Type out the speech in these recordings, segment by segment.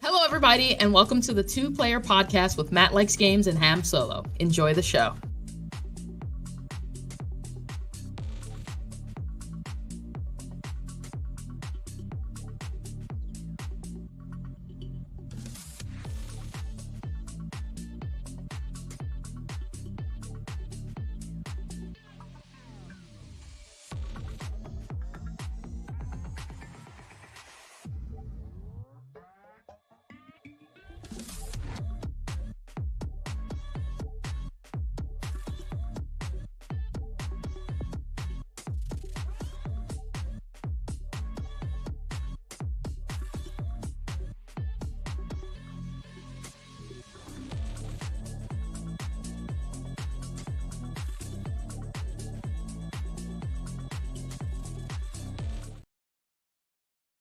Hello, everybody, and welcome to the Two Player Podcast with Matt Likes Games and Ham Solo. Enjoy the show.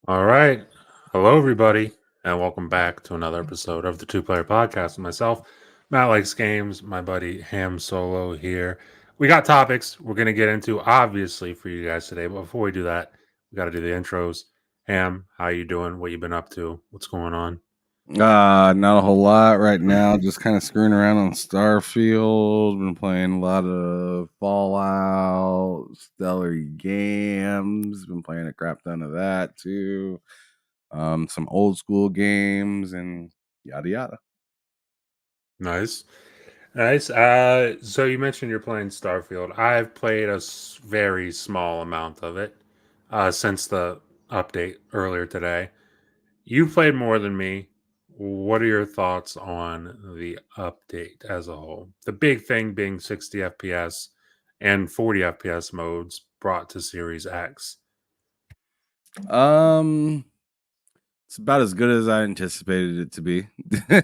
All right. Hello, everybody, and welcome back to another episode of the Two Player Podcast with myself, Matt Likes Games, my buddy Ham Solo here. We got topics we're going to get into, obviously, for you guys today. But before we do that, we got to do the intros. Ham, how you doing? What you been up to? What's going on? Not a whole lot right now. Just kind of screwing around on Starfield. Been playing a lot of Fallout, Stellar games. Been playing a crap ton of that too. Some old school games and yada yada. Nice. So you mentioned you're playing Starfield. I've played a very small amount of it since the update earlier today. You played more than me. What are your thoughts on the update as a whole? The big thing being 60 FPS and 40 FPS modes brought to Series X. It's about as good as I anticipated it to be. Okay.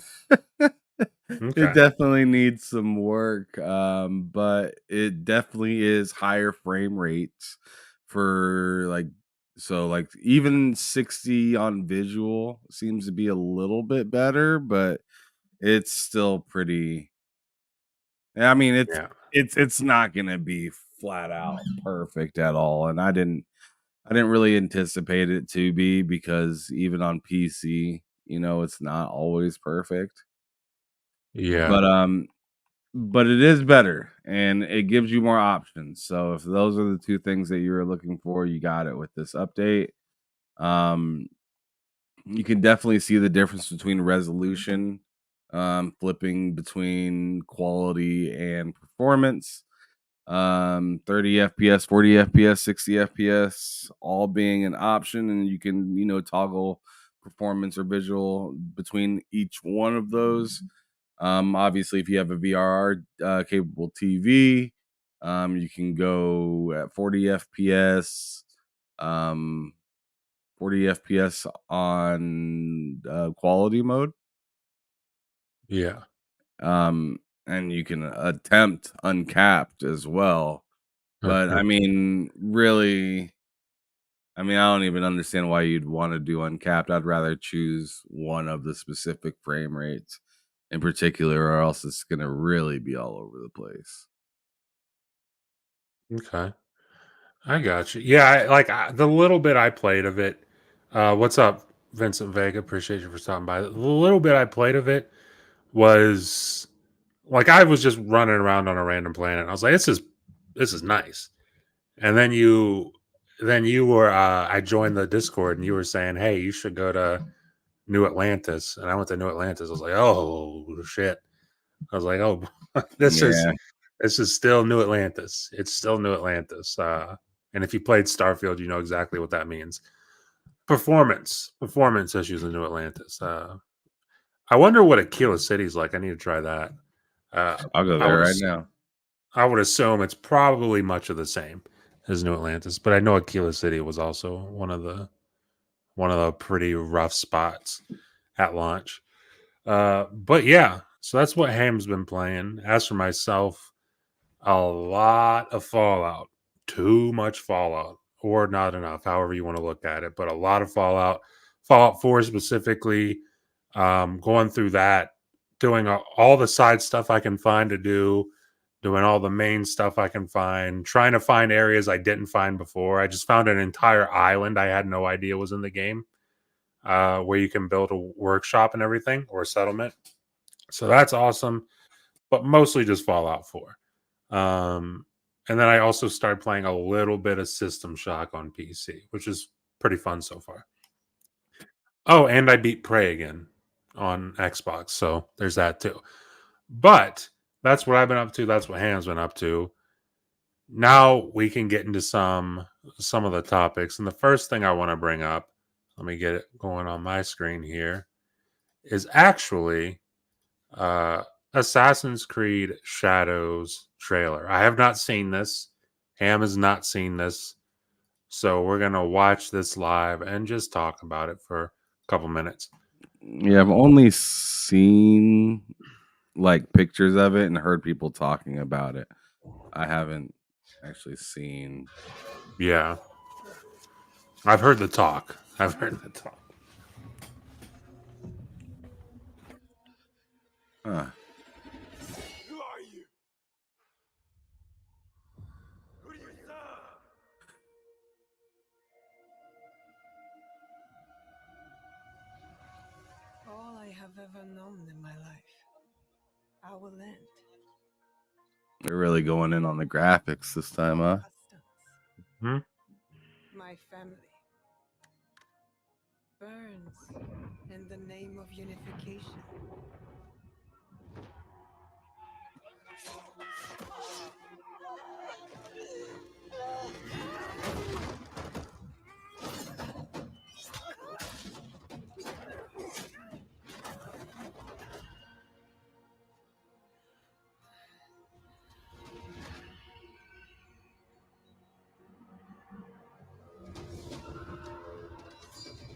It definitely needs some work, but it definitely is higher frame rates for like even 60 on visual seems to be a little bit better, but it's still pretty. I mean, Yeah. it's not gonna be flat out perfect at all, and I didn't really anticipate it to be, because even on PC, it's not always perfect. Yeah. But it is better and it gives you more options. So if those are the two things that you were looking for, you got it with this update. Um, you can definitely see the difference between resolution, flipping between quality and performance. 30 FPS, 40 FPS, 60 FPS, all being an option, and you can, toggle performance or visual between each one of those. Obviously, if you have a VRR capable TV, you can go at 40 FPS, 40 FPS on quality mode. Yeah. And you can attempt uncapped as well. But I mean, really, I don't even understand why you'd want to do uncapped. I'd rather choose one of the specific frame rates in particular, or else it's going to really be all over the place. Okay. I got you. Yeah, the little bit I played of it. What's up, Vincent Vega? Appreciate you for stopping by. The little bit I played of it was like I was just running around on a random planet. I was like, this is nice. And then you were I joined the Discord and you were saying, hey, you should go to New Atlantis. And I went to New Atlantis. I was like, oh shit. I was like, oh, this is Yeah. this is still New Atlantis. It's still New Atlantis. And if you played Starfield, you know exactly what that means. Performance issues in New Atlantis. I wonder what Aquila City's like. I need to try that. I'll go I there would right now. I would assume it's probably much of the same as New Atlantis, but I know Aquila City was also one of the pretty rough spots at launch. But yeah, so that's what Ham's been playing. As for myself, a lot of Fallout, too much Fallout, or not enough, however you want to look at it, but a lot of Fallout, Fallout 4 specifically, going through that, doing all the side stuff I can find to do, doing all the main stuff I can find, trying to find areas I didn't find before. I just found an entire island I had no idea was in the game. where you can build a workshop and everything, or a settlement. So that's awesome, but mostly just Fallout 4. And then I also started playing a little bit of System Shock on PC, which is pretty fun so far. Oh, and I beat Prey again on Xbox, so there's that too. But that's what I've been up to. That's what Ham's been up to. Now we can get into some of the topics. And the first thing I want to bring up, let me get it going on my screen here, is actually Assassin's Creed Shadows trailer. I have not seen this. Ham has not seen this. So we're going to watch this live and just talk about it for a couple minutes. Yeah, I've only seen like pictures of it and heard people talking about it. I haven't actually seen. Yeah. I've heard the talk. I've heard the talk. Huh. Who are you? Who do you serve? All I have ever known in my life. Our land. They're really going in on the graphics this time, huh? Customs. Hmm? My family. Burns in the name of unification.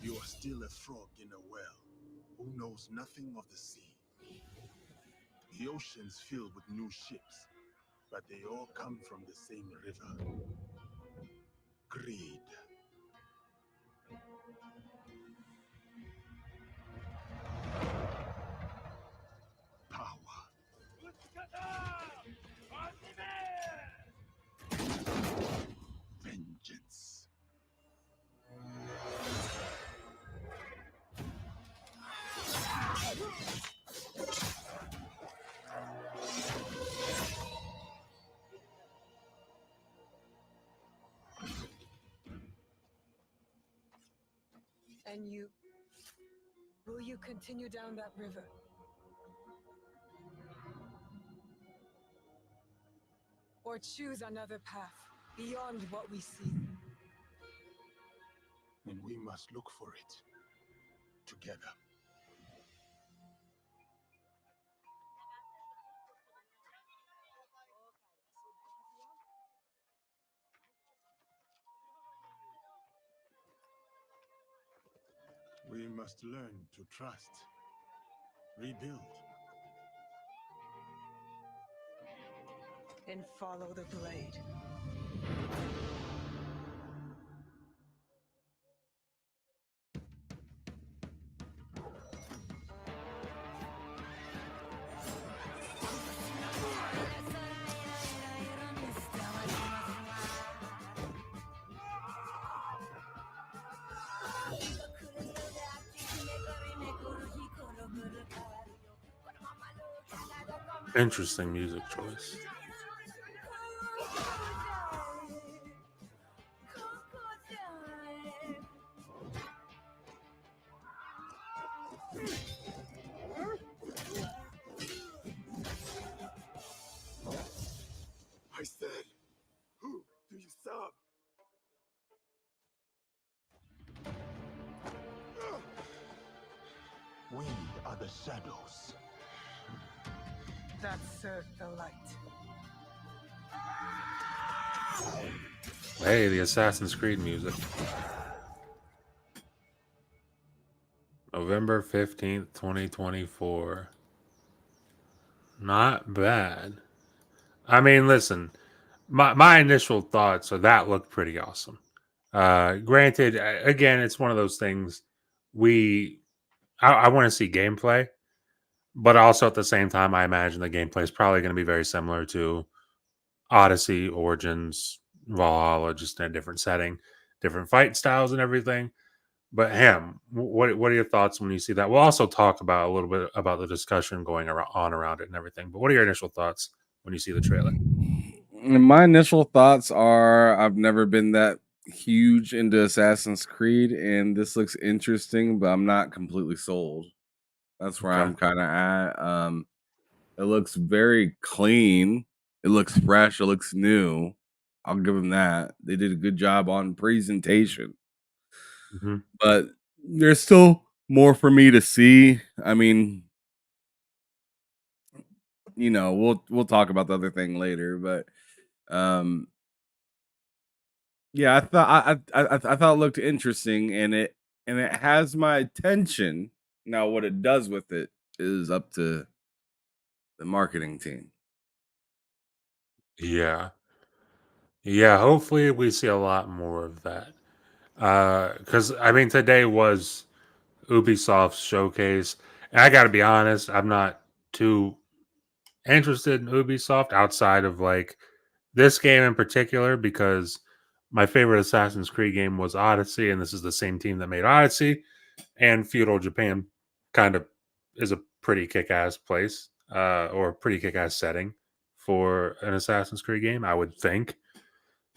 You are still a frog in a well who knows nothing of the sea. The ocean's filled with new ships, but they all come from the same river. Greed. Power. Vengeance. And you. Will you continue down that river? Or choose another path beyond what we see? And we must look for it together. We must learn to trust, rebuild. And follow the blade. Interesting music choice. I said, who do you serve? We are the shadows. That served the light. Hey, the Assassin's Creed music. November 15th, 2024. Not bad. I mean, listen, my initial thoughts are that looked pretty awesome. Granted, again, it's one of those things I want to see gameplay, but also at the same time, I imagine the gameplay is probably going to be very similar to Odyssey, Origins, Valhalla, just in a different setting, different fight styles and everything. But Ham, what are your thoughts when you see that? We'll also talk about a little bit about the discussion going around it and everything. But what are your initial thoughts when you see the trailer? My initial thoughts are I've never been that huge into Assassin's Creed, and this looks interesting, but I'm not completely sold. That's where Okay. I'm kind of at. It looks very clean. It looks fresh. It looks new. I'll give them that. They did a good job on presentation, Mm-hmm. but there's still more for me to see. I mean, we'll talk about the other thing later, but um, yeah, I thought I thought it looked interesting, and it has my attention. Now, what it does with it is up to the marketing team. Yeah. Yeah, hopefully we see a lot more of that. Because I mean, today was Ubisoft's showcase, and I got to be honest, I'm not too interested in Ubisoft outside of like this game in particular because my favorite Assassin's Creed game was Odyssey, and this is the same team that made Odyssey, and feudal Japan kind of is a pretty kick-ass place, or a pretty kick-ass setting for an Assassin's Creed game, I would think.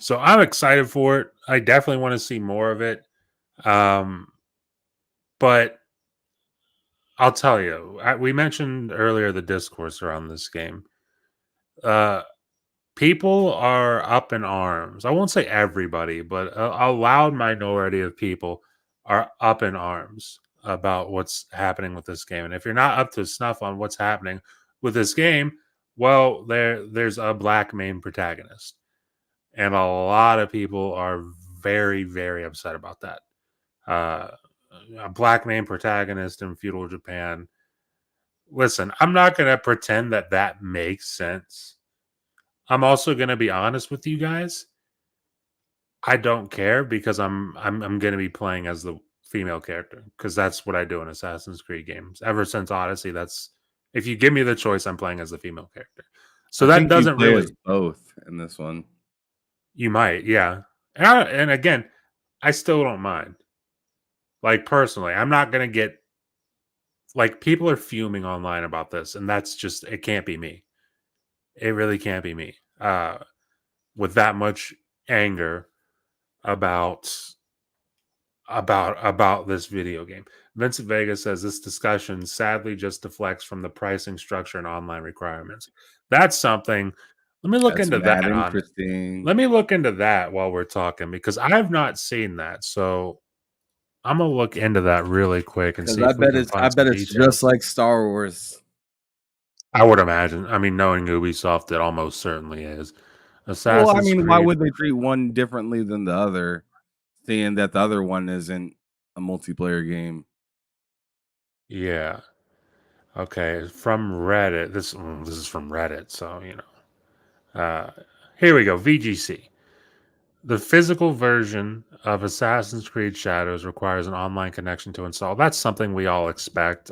So I'm excited for it. I definitely want to see more of it. But I'll tell you, we mentioned earlier the discourse around this game. Uh, People are up in arms. I won't say everybody, but a loud minority of people are up in arms about what's happening with this game. And if you're not up to snuff on what's happening with this game, well, there's a black main protagonist. And a lot of people are very, very upset about that. Uh, a black main protagonist in feudal Japan. Listen, I'm not going to pretend that that makes sense. I'm also going to be honest with you guys. I don't care because I'm going to be playing as the female character because that's what I do in Assassin's Creed games. Ever since Odyssey, that's if you give me the choice, I'm playing as the female character. So I that think you doesn't play really. as both in this one. You might, yeah. And again, I still don't mind. Like personally, I'm not going to get like people are fuming online about this, and that's just it can't be me. It really can't be me. With that much anger about this video game. Vincent Vega says this discussion sadly just deflects from the pricing structure and online requirements. That's something. Let me look That's into mad that on it. interesting. Let me look into that while we're talking because I've not seen that. So I'm gonna look into that really quick and Because see if we can I find bet some it's details. just like Star Wars. I would imagine. I mean, knowing Ubisoft, it almost certainly is. Well, I Assassin's mean, why Creed. would they treat one differently than the other, seeing that the other one isn't a multiplayer game? Yeah. Okay. From Reddit. This is from Reddit, so here we go. VGC. The physical version of Assassin's Creed Shadows requires an online connection to install. That's something we all expect.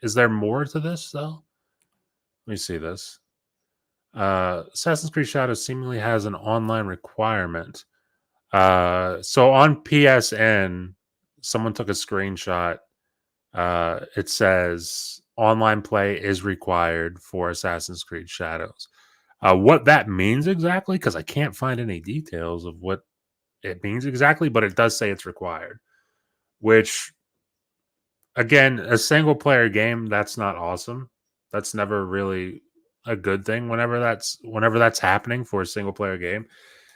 Is there more to this though? Let me see this. Assassin's Creed Shadows seemingly has an online requirement. So on PSN, someone took a screenshot. It says online play is required for Assassin's Creed Shadows. What that means exactly, because I can't find any details of what it means exactly, but it does say it's required. Which, again, a single player game, that's not awesome. That's never really a good thing whenever that's happening for a single player game.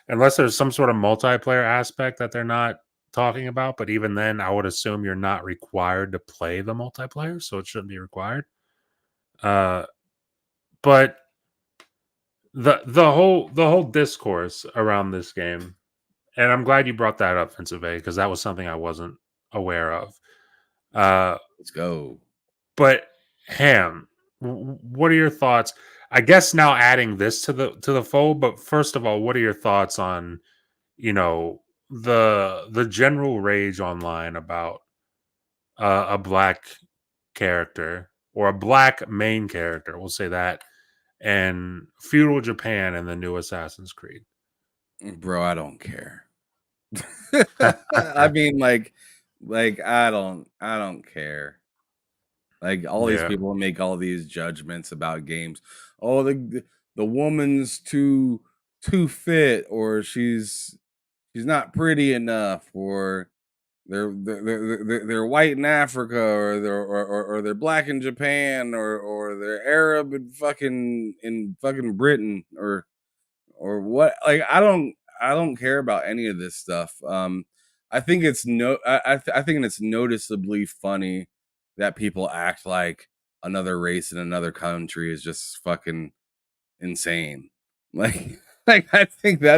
Unless there's some sort of multiplayer aspect that they're not talking about, but even then I would assume you're not required to play the multiplayer, so it shouldn't be required. But the whole discourse around this game, and I'm glad you brought that up, Vincent, because that was something I wasn't aware of. Let's go. But Ham, what are your thoughts? I guess now adding this to the fold, but first of all, what are your thoughts on the general rage online about a black character or a black main character, we'll say that, and feudal Japan and the new Assassin's Creed? Bro, I don't care. I mean, like, Like I don't care. Like all these Yeah. people make all these judgments about games. Oh, the woman's too fit, or she's not pretty enough, or they're white in Africa, or or they're black in Japan, or they're Arab in fucking Britain, or what. Like I don't care about any of this stuff. I think it's I think it's noticeably funny that people act like another race in another country is just fucking insane. Like I think Oh yeah.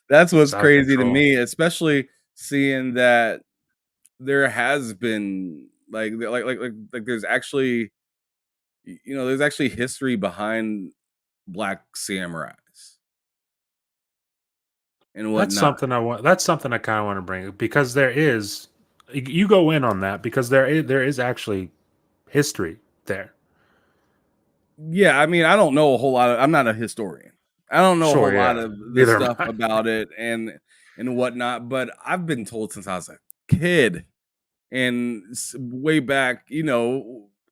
that's It's what's out of crazy to control. me, especially seeing that there has been there's actually there's actually history behind black samurais and That's whatnot. something I want. That's something I kind of want to bring up because there is. You go in on that because there is actually history there. Yeah, I mean, I don't know a whole lot of, I'm not a historian. I don't know a Sure, whole lot yeah. of the Neither am stuff I. about it and whatnot, but I've been told since I was a kid and way back,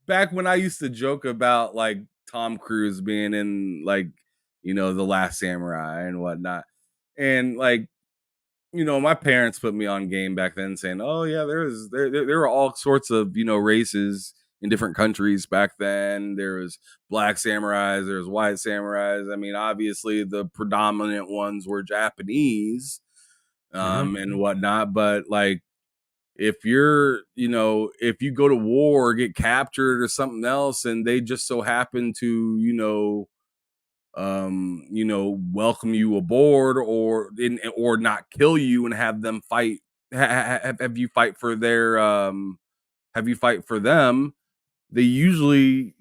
back when I used to joke about like Tom Cruise being in like, The Last Samurai and whatnot. And like, my parents put me on game back then saying, "Oh yeah, there were all sorts of, races in different countries back then. There was black samurais, there was white samurais. I mean, obviously the predominant ones were Japanese Mhm. and whatnot, but like if you go to war or get captured or something else and they just so happen to, welcome you aboard or not kill you and have them fight have you fight for their have you fight for them, they usually,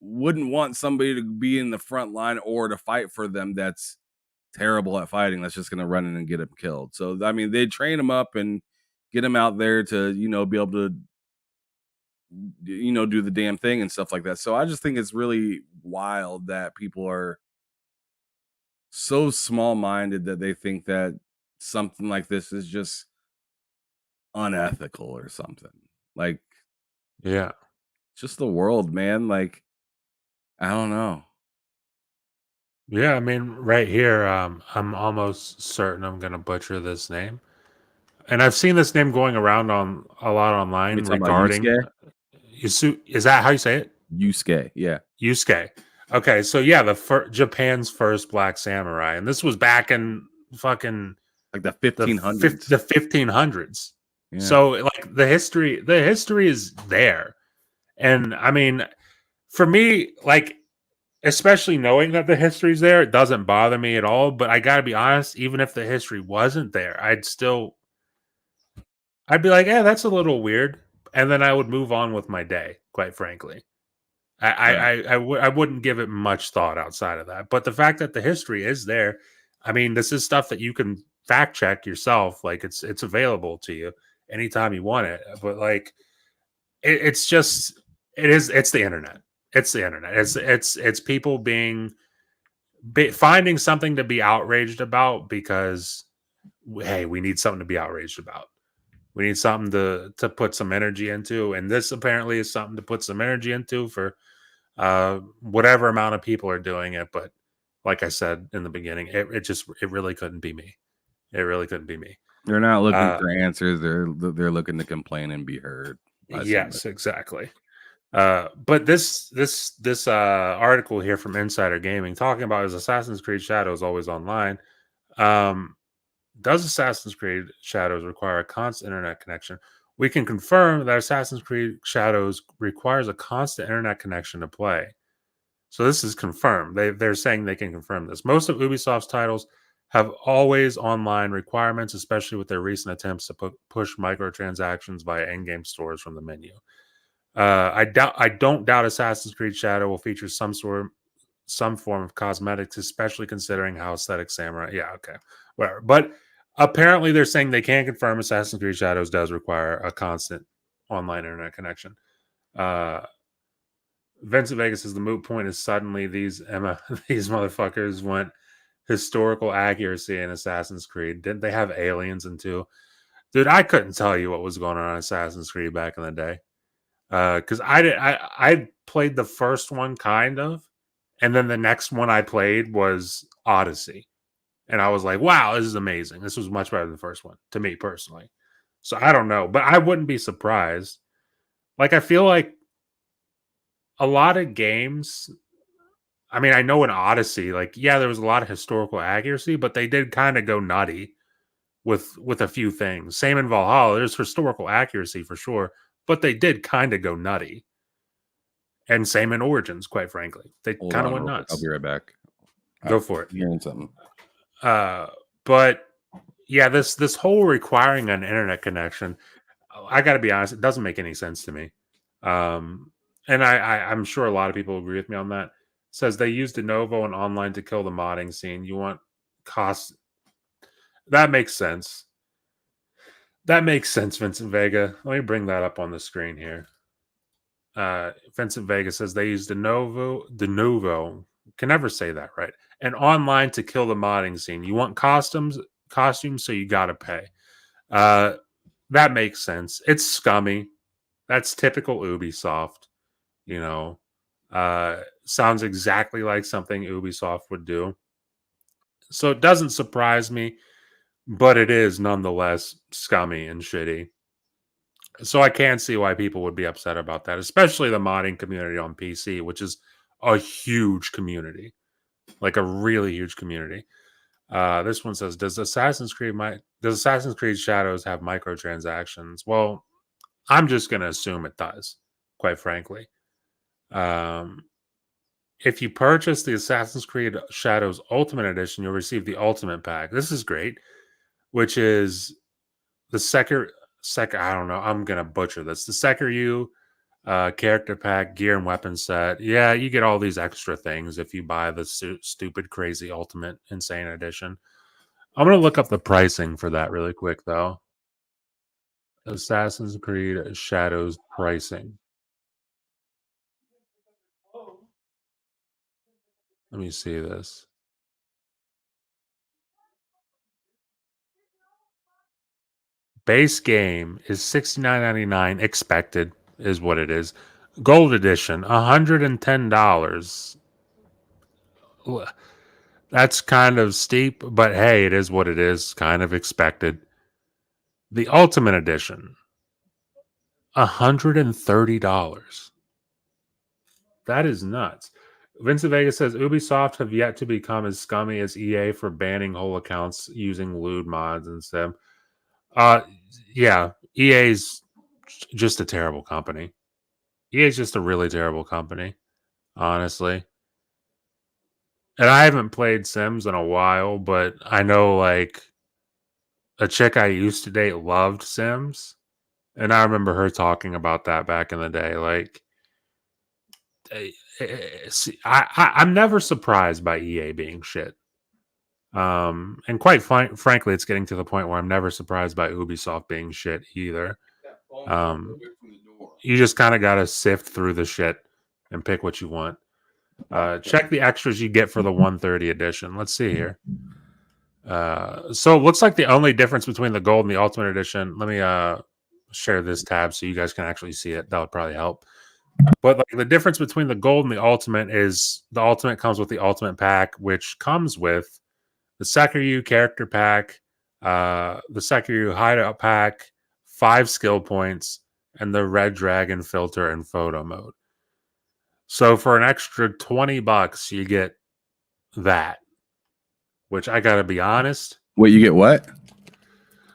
wouldn't want somebody to be in the front line or to fight for them that's terrible at fighting, that's just going to run in and get them killed. So I mean, they train them up and get them out there to, be able to, do the damn thing and stuff like that. So I just think it's really wild that people are so small-minded that they think that something like this is just unethical or something. Like, Yeah. just the world, man. Like, I don't know. Yeah, I mean, right here, I'm almost certain I'm gonna butcher this name, and I've seen this name going around on a lot We online talking about regarding Yusuke? Yusu. Is that how you say it? Yusuke, yeah. Yusuke. Okay, so yeah, Japan's first black samurai, and this was back in fucking Like the 1500s. the 1500s. Yeah. So like the history is there, and I mean, for me, like especially knowing that the history's there, it doesn't bother me at all. But I gotta be honest, even if the history wasn't there, I'd be like, yeah, that's a little weird, and then I would move on with my day. Quite frankly, Right. I wouldn't give it much thought outside of that. But the fact that the history is there, I mean, this is stuff that you can fact check yourself. Like it's available to you anytime you want it. But like it's just it's the internet. It's the internet. It's people finding something to be outraged about because hey, we need something to be outraged about. We need something to put some energy into, and this apparently is something to put some energy into for whatever amount of people are doing it. But like I said in the beginning, it really couldn't be me. It really couldn't be me. They're not looking Uh, for answers. They're looking to complain and be heard by somebody. yes, exactly. But this article here from Insider Gaming talking about is Assassin's Creed Shadows always online. Um, does Assassin's Creed Shadows require a constant internet connection? We can confirm that Assassin's Creed Shadows requires a constant internet connection to play. So this is confirmed. They're saying they can confirm this. Most of Ubisoft's titles have always online requirements, especially with their recent attempts to push microtransactions via in-game stores from the menu. I don't doubt Assassin's Creed Shadow will feature some form of cosmetics, especially considering how aesthetic samurai. Yeah, okay, whatever. But apparently, they're saying they can confirm Assassin's Creed Shadows does require a constant online internet connection. Vincent Vegas says the moot point is suddenly these these motherfuckers went historical accuracy in Assassin's Creed. Didn't they have aliens in two? Dude, I couldn't tell you what was going on Assassin's Creed back in the day. Because I played the first one kind of, and then the next one I played was Odyssey. And I was like, wow, this is amazing. This was much better than the first one, to me personally. So I don't know, but I wouldn't be surprised. Like, I feel like a lot of games, I mean, I know in Odyssey, like, yeah, there was a lot of historical accuracy, but they did kind of go nutty with a few things. Same in Valhalla, there's historical accuracy for sure, but they did kind of go nutty. And same in Origins, quite frankly. They Hold kind of on went real quick. I'll nuts. be right back. Go for it. I'm hearing something. But yeah, this whole requiring an internet connection, I got to be honest, it doesn't make any sense to me. And I'm sure a lot of people agree with me on that. It says they use de novo and online to kill the modding scene. You want cost. That makes sense. That makes sense, Vincent Vega. Let me bring that up on the screen here. Vincent Vega says they use de novo, can never say that right, and online to kill the modding scene. You want costumes, so you got to pay. That makes sense. It's scummy. That's typical Ubisoft. You know, sounds exactly like something Ubisoft would do. So it doesn't surprise me, but it is nonetheless scummy and shitty. So I can see why people would be upset about that, especially the modding community on PC, which is a huge community, like a really huge community. This one says, "Does Assassin's Creed Shadows have microtransactions?" Well, I'm just going to assume it does, quite frankly. If you purchase the Assassin's Creed Shadows Ultimate Edition, you'll receive the Ultimate Pack. This is great, which is the second. I don't know. I'm gonna butcher this. The Sekiru character pack, gear and weapon set. Yeah, you get all these extra things if you buy the stupid, crazy, ultimate, insane edition. I'm gonna look up the pricing for that really quick though. Assassin's Creed Shadows pricing. Let me see this. Base game is $69.99. Expected is what it is. Gold edition, $110. That's kind of steep, but hey, it is what it is. Kind of expected. The Ultimate Edition, $130. That is nuts. Vincent Vega says Ubisoft have yet to become as scummy as EA for banning whole accounts using lewd mods and stuff. Yeah, EA's just a terrible company. EA's just a really terrible company, honestly. And I haven't played Sims in a while, but I know like a chick I used to date loved Sims, and I remember her talking about that back in the day. Like, I'm never surprised by EA being shit. And quite frankly, it's getting to the point where I'm never surprised by Ubisoft being shit either. You just kind of got to sift through the shit and pick what you want. Check the extras you get for the 130 edition. Let's see here. So it looks like the only difference between the gold and the ultimate edition. Let me share this tab so you guys can actually see it. That would probably help. But like the difference between the gold and the ultimate is the ultimate comes with the ultimate pack, which comes with the Sekiru character pack, the Sekiru hideout pack, 5 skill points, and the red dragon filter and photo mode. So for an extra $20, you get that. Which I gotta be honest. Wait, you get what?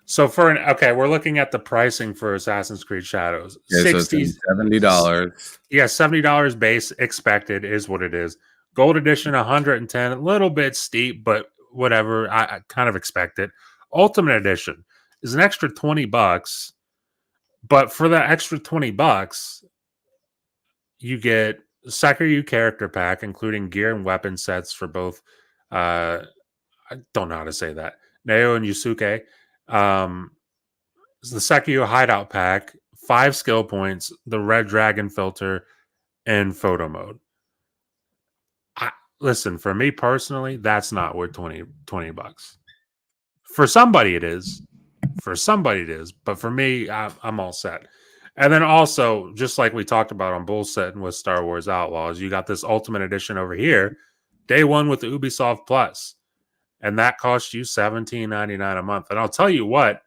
So we're looking at the pricing for Assassin's Creed Shadows. Okay, so it's $70. Yeah, $70 base expected is what it is. Gold edition, $110, a little bit steep, but whatever. I kind of expect it. Ultimate edition is an extra $20, but for that extra $20, you get Sekiru character pack, including gear and weapon sets for both. I don't know how to say that. Neo and Yusuke. The Sekiru hideout pack, 5 skill points, the red dragon filter, and photo mode. Listen, for me personally, that's not worth $20. For somebody, it is. For somebody it is, but for me, I'm all set. And then also, just like we talked about on Bullsetting with Star Wars Outlaws, you got this Ultimate Edition over here, day one with the Ubisoft Plus, and that costs you $17.99 a month. And I'll tell you what,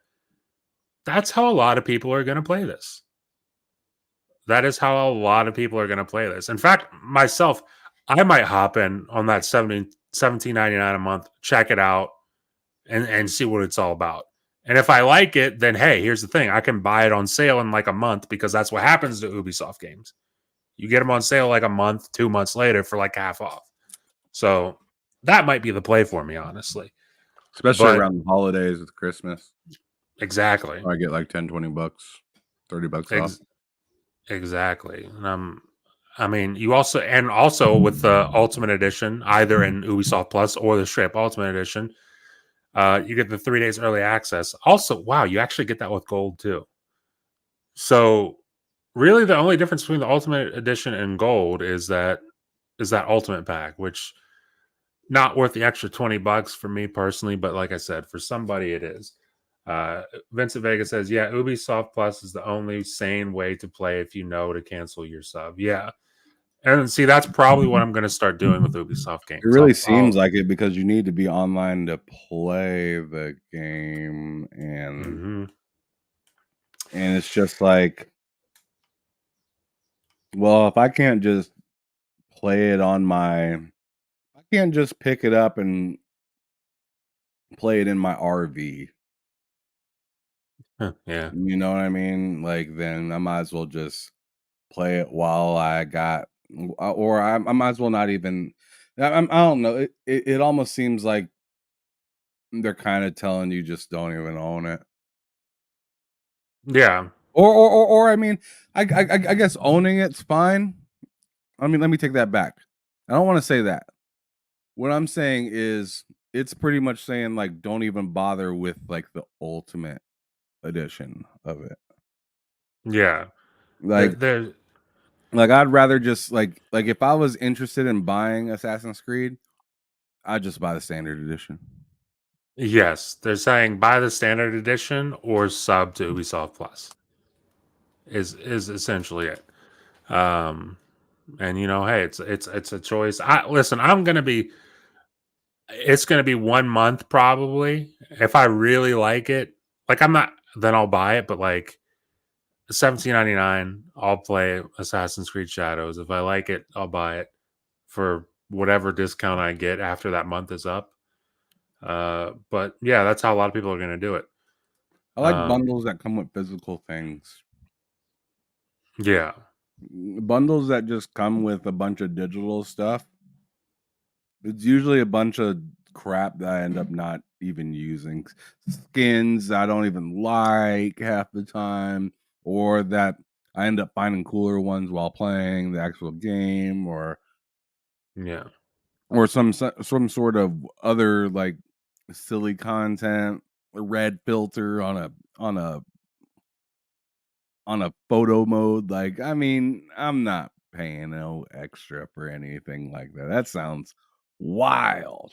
that's how a lot of people are going to play this. That is how a lot of people are going to play this. In fact, myself, I might hop in on that $17.99 a month, check it out, and see what it's all about. And if I like it, then hey, here's the thing. I can buy it on sale in like a month because that's what happens to Ubisoft games. You get them on sale like a month, 2 months later for like half off. So that might be the play for me, honestly. Especially But- around the holidays with Christmas. Exactly. I get like 10, 20 bucks, 30 bucks off. Exactly. I mean, you also with the Ultimate Edition, either in Ubisoft Plus or the straight up Ultimate Edition, you get the 3 days early access. Also, wow, you actually get that with gold too. So, really, the only difference between the Ultimate Edition and gold is that Ultimate Pack, which not worth the extra $20 for me personally, but like I said, for somebody it is. Vincent Vega says, "Yeah, Ubisoft Plus is the only sane way to play if you know to cancel your sub." Yeah, and see, that's probably what I'm going to start doing with Ubisoft games. It really seems like it because you need to be online to play the game, and Mhm. and it's just like, well, if I can't just play it on I can't just pick it up and play it in my RV. Yeah, You know what I mean? Like, then I might as well just play it while I got, or I might as well not even. I don't know. It almost seems like they're kind of telling you just don't even own it. yeah, Or I mean, I guess owning it's fine. I mean, let me take that back. I don't want to say that. What I'm saying is, it's pretty much saying like, don't even bother with like the ultimate edition of it. yeah. Like, There, I'd rather just like if I was interested in buying Assassin's Creed, I'd just buy the standard edition. yes, they're saying buy the standard edition or sub to Ubisoft Plus. Is essentially it. And hey, it's a choice. It's gonna be 1 month probably. If I really like it, like then I'll buy it, but like $17.99, I'll play Assassin's Creed Shadows. If I like it, I'll buy it for whatever discount I get after that month is up. But yeah, that's how a lot of people are gonna do it. I like bundles that come with physical things. Yeah. Bundles that just come with a bunch of digital stuff. It's usually a bunch of crap that I end up not even using. Skins I don't even like half the time, or that I end up finding cooler ones while playing the actual game, or Yeah. some sort of other like silly content, a red filter on a photo mode. Like, I mean, I'm not paying no extra for anything like that. That sounds wild.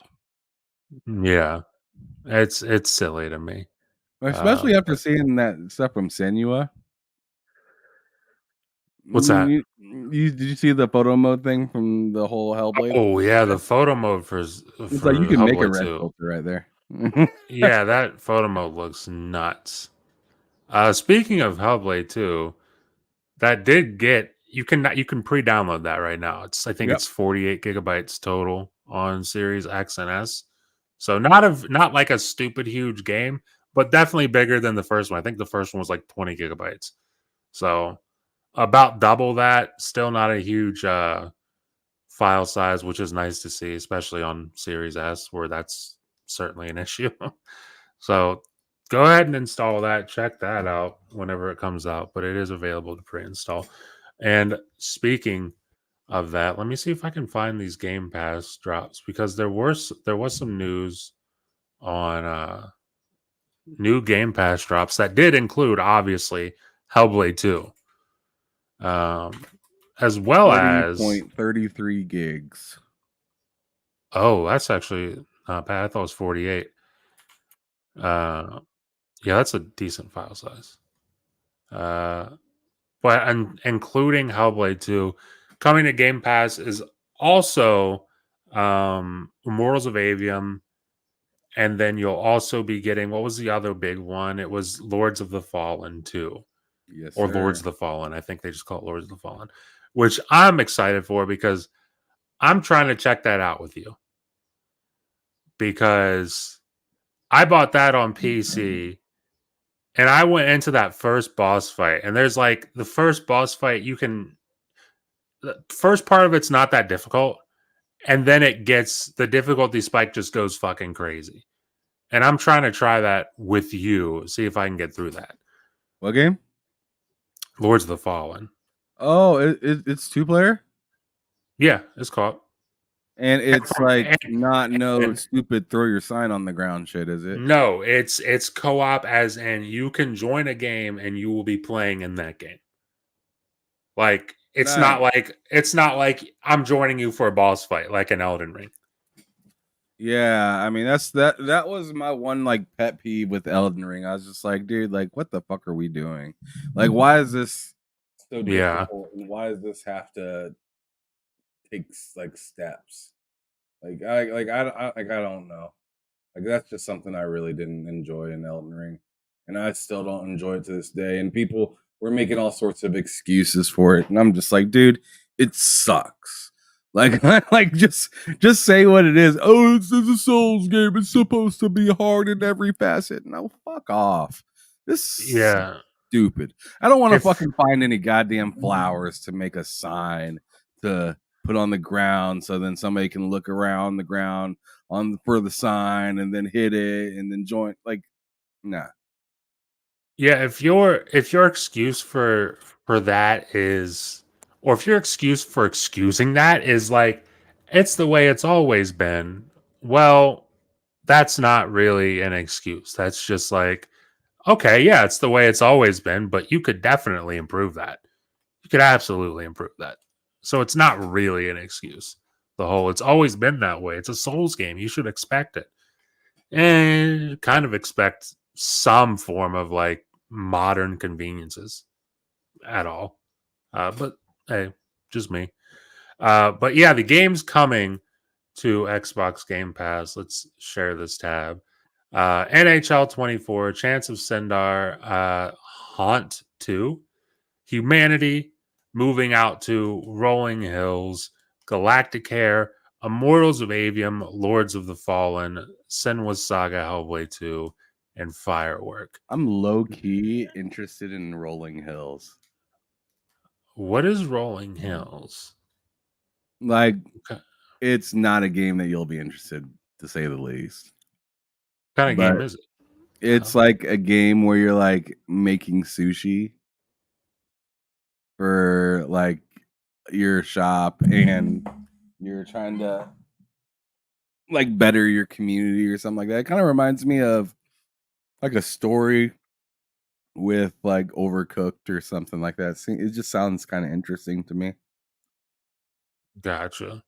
Yeah. It's silly to me. Especially after But- seeing that stuff from Senua. What's that? Did you see the photo mode thing from the whole Hellblade? Oh yeah, the photo mode for It's like you can make a Hellblade red 2. filter right there. Yeah, that photo mode looks nuts. Speaking of Hellblade 2, that did get you can pre-download that right now. I think Yep. it's 48 gigabytes total on Series X and S. So not like a stupid huge game, but definitely bigger than the first one. I think the first one was like 20 gigabytes. So about double that. Still not a huge file size, which is nice to see, especially on Series S, where that's certainly an issue. So go ahead and install that. Check that out whenever it comes out, but it is available to pre-install. And speaking of that, let me see if I can find these Game Pass drops, because there was some news on new Game Pass drops that did include obviously Hellblade 2. As well as 30.33 gigs. oh, that's actually not bad. I thought it was 48. Yeah, that's a decent file size. But including Hellblade 2, coming to Game Pass is also Immortals of Avium, and then you'll also be getting, what was the other big one? It was Lords of the Fallen 2, Yes, or sir. Lords of the Fallen. I think they just call it Lords of the Fallen, which I'm excited for because I'm trying to check that out with you because I bought that on PC. And I went into that first boss fight, and there's like the first boss fight, the first part of it's not that difficult, and then the difficulty spike just goes fucking crazy. And I'm trying to try that with you, see if I can get through that. What game? Lords of the Fallen. Oh, it's 2-player, Yeah, it's called. and it's like not no and stupid throw your sign on the ground shit, is it? no, it's co-op, as in you can join a game and you will be playing in that game. Like it's Nice. not like I'm joining you for a boss fight like an Elden Ring. Yeah, I mean that was my one like pet peeve with Elden Ring. I was just like, dude, like what the fuck are we doing? Like why is this so Yeah. difficult and why does this have to take like steps? I don't know. Like that's just something I really didn't enjoy in Elden Ring. And I still don't enjoy it to this day. And people were making all sorts of excuses for it. And I'm just like, dude, it sucks. Like, like just say what it is. Oh, it's a Souls game. It's supposed to be hard in every facet. No, fuck off. This is Yeah. stupid. I don't want to If fucking find any goddamn flowers to make a sign to put on the ground so then somebody can look around the ground for the sign and then hit it and then join. Like, nah. Yeah, if your excuse for that is, or if your excuse for excusing that is like it's the way it's always been, well, that's not really an excuse. That's just like, okay, yeah, it's the way it's always been, but you could definitely improve that. You could absolutely improve that. So it's not really an excuse. The whole it's always been that way. It's a Souls game. You should expect it. And kind of expect some form of like modern conveniences at all. But hey, just me. But yeah, the game's coming to Xbox Game Pass. Let's share this tab. NHL 24, Chance of Sindar, Haunt 2, Humanity, Moving Out to Rolling Hills, Galactic Hair, Immortals of Avium, Lords of the Fallen, Senua's Saga, Hellblade 2, and Firework. I'm low key interested in Rolling Hills. What is Rolling Hills? Like, Okay. it's not a game that you'll be interested, to say the least. What kind of But game is it? it's like a game where you're like making sushi for like your shop and you're trying to like better your community or something like that. It kind of reminds me of like a story with like Overcooked or something like that. It just sounds kind of interesting to me. Gotcha.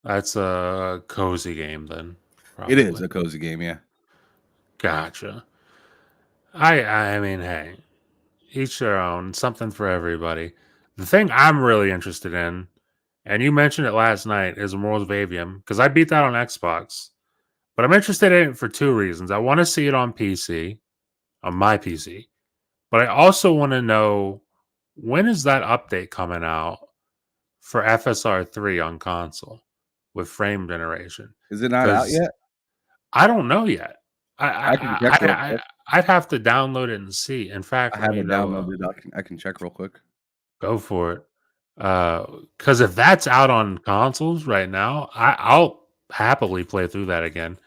That's a cozy game then. It is Probably. a cozy game, yeah. Gotcha. I mean, hey, each their own. Something for everybody. The thing I'm really interested in, and you mentioned it last night, is Immortals of Avium, because I beat that on Xbox. But I'm interested in it for two reasons. I want to see it on PC, on my PC. But I also want to know, when is that update coming out for FSR 3 on console with frame generation? Is it not out Because yet? I don't know yet. I can check real quick. I'd have to download it and see. In fact, I let have me it go. downloaded. I can check real quick. Go for it. Because if that's out on consoles right now, I'll happily play through that again.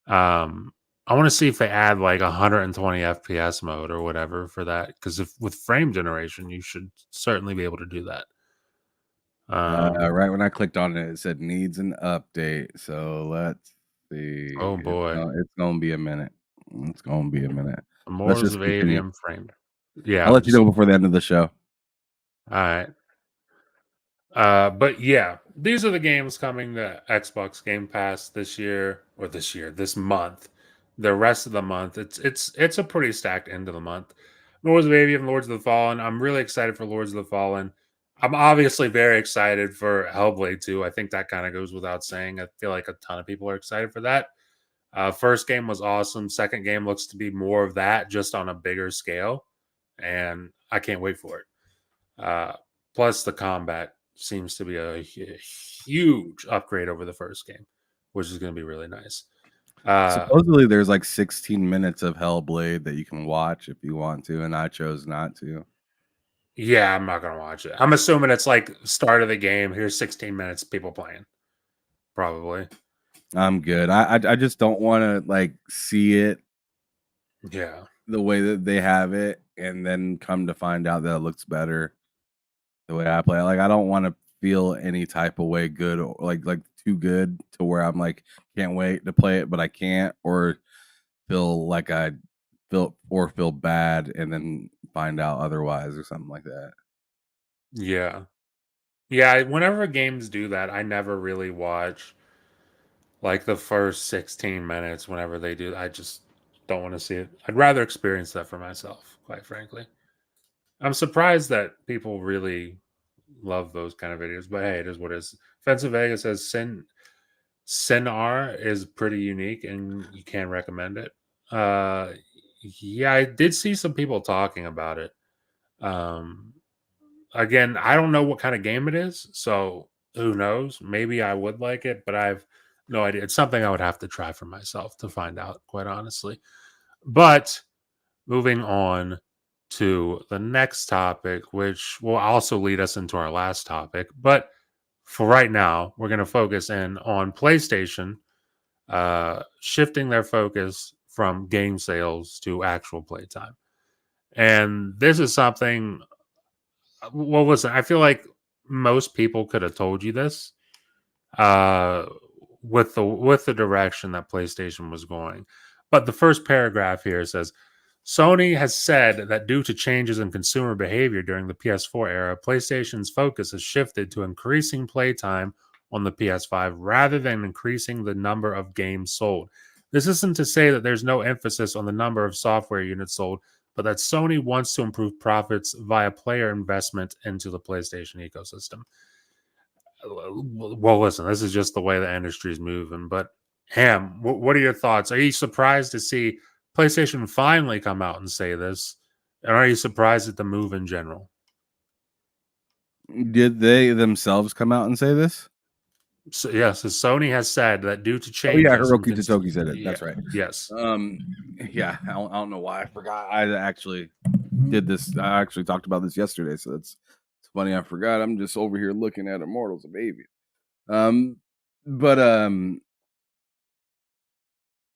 I want to see if they add like 120 FPS mode or whatever for that. Because if with frame generation, you should certainly be able to do that. Right when I clicked on it, it said needs an update. So let's see. Oh boy, It's gonna be a minute. It's gonna be a minute. Let's Immortals just of continue. Avium framed. Yeah, I'll let you know before the end of the show. All right. But yeah, these are the games coming to Xbox Game Pass this month. the rest of the month, it's a pretty stacked end of the month. Lords of Avium, Lords of the Fallen. I'm really excited for Lords of the Fallen. I'm obviously very excited for Hellblade 2. I think that kind of goes without saying. I feel like a ton of people are excited for that. First game was awesome. Second game looks to be more of that, just on a bigger scale, and I can't wait for it. Plus, the combat seems to be a huge upgrade over the first game, which is going to be really nice. Supposedly, there's like 16 minutes of Hellblade that you can watch if you want to, and I chose not to. Yeah, I'm not going to watch it. I'm assuming it's like start of the game. Here's 16 minutes, people playing. Probably. I'm good. I just don't want to like see it. Yeah. The way that they have it, and then come to find out that it looks better the way I play it. Like, I don't want to feel any type of way good or like too good to where I'm like can't wait to play it, but I can't, or feel like I feel bad and then find out otherwise or something like that. Yeah. Yeah, whenever games do that, I never really watch like the first 16 minutes whenever they do. I just don't want to see it. I'd rather experience that for myself, quite frankly. I'm surprised that people really love those kind of videos, but hey, it is what it is. Fencer Vega says Sin is pretty unique and you can recommend it. Yeah, I did see some people talking about it. Again, I don't know what kind of game it is, so who knows? Maybe I would like it, but I've no idea. It's something I would have to try for myself to find out, quite honestly. But moving on to the next topic, which will also lead us into our last topic. But for right now, we're going to focus in on PlayStation shifting their focus from game sales to actual playtime. And this is something, well, listen, I feel like most people could have told you this uh, with the direction that PlayStation was going. But the first paragraph here says Sony has said that due to changes in consumer behavior during the PS4 era, PlayStation's focus has shifted to increasing playtime on the PS5 rather than increasing the number of games sold. This isn't to say that there's no emphasis on the number of software units sold, but that Sony wants to improve profits via player investment into the PlayStation ecosystem. Well, listen, this is just the way the industry is moving. But Ham, what are your thoughts? Are you surprised to see PlayStation finally come out and say this? And are you surprised at the move in general? Did they themselves come out and say this? So, yes, so Sony has said that due to Oh changes. yeah, Hiroki Totoki said it. Yeah, That's right. Yes. Yeah, I don't know why I forgot. I actually did this. I actually talked about this yesterday, so it's funny I forgot. I'm just over here looking at Immortals of Avium.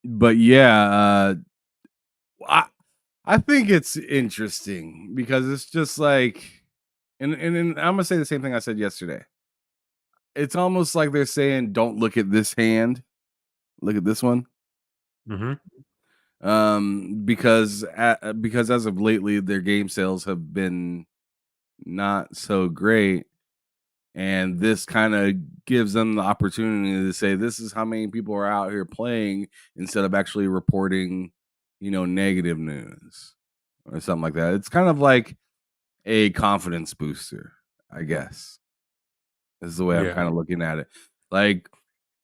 But yeah, I think it's interesting because it's just like, and I'm gonna say the same thing I said yesterday. It's almost like they're saying, "Don't look at this hand, look at this one." Mm-hmm. Because as of lately, their game sales have been not so great, and this kind of gives them the opportunity to say, "This is how many people are out here playing," instead of actually reporting, negative news or something like that. It's kind of like a confidence booster, I guess. This is the way I'm kind of looking at it. Like,